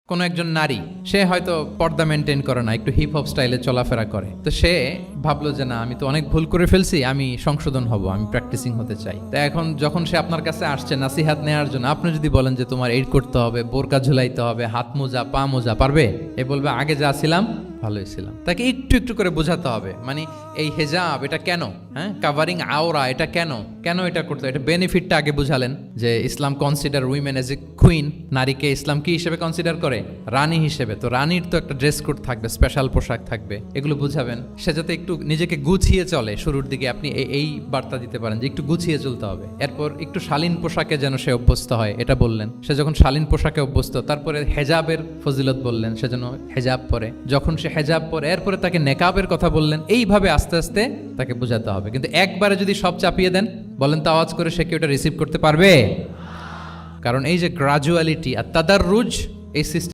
কোনো একজন নারী সে হয়তো পর্দা মেনটেন করে না, একটু হিপ হপ স্টাইলে চলাফেরা করে, তো সে ভাবলো যে না, আমি তো অনেক ভুল করে ফেলছি, আমি সংশোধন হব, আমি প্র্যাকটিসিং হতে চাই। তো এখন যখন সে আপনার কাছে আসছে নাসিহাত নেওয়ার জন্য, আপনি যদি বলেন যে তোমার এই করতে হবে, বোরকা ঝুলাইতে হবে, হাত মোজা পা মোজা, পারবে? এ বলবে আগে যা ছিলাম ভালোই ছিলাম। তাকে একটু একটু করে বোঝাতে হবে, মানে এই হেজাব এটা কেন, হ্যাঁ, কাভারিং আওরা এটা কেন কেন এটা করতে, এটা বেনিফিটটা আগে বুঝালেন যে Islam consider women as a queen, নারীকে ইসলাম কি হিসেবে কনসিডার করে? রানী হিসেবে। তো রানীর তো একটা ড্রেস কোড থাকবে, স্পেশাল পোশাক থাকবে, এগুলো বুঝাবেন। সে যাতে একটু নিজেকে গুছিয়ে চলে, শুরুর দিকে আপনি এই বার্তা দিতে পারেন যে একটু গুছিয়ে চলতে হবে। এরপর একটু শালীন পোশাকে যেন সে অভ্যস্ত হয়, এটা বললেন। সে যখন শালীন পোশাকে অভ্যস্ত, তারপরে হেজাবের ফজিলত বললেন, সে যেন হেজাব পরে। যখন সে হেজাব পরে, এরপরে তাকে নেকাবের কথা বললেন। এইভাবে আস্তে আস্তে তাকে বোঝাতে হবে। কিন্তু একবারে যদি সব চাপিয়ে দেন, বলেন তো আওয়াজ করে, সে কি ওটা রিসিভ করতে পারবে? কারণ এই যে গ্রাজুয়ালিটি আর তাদাররুজ, এই সিস্টেম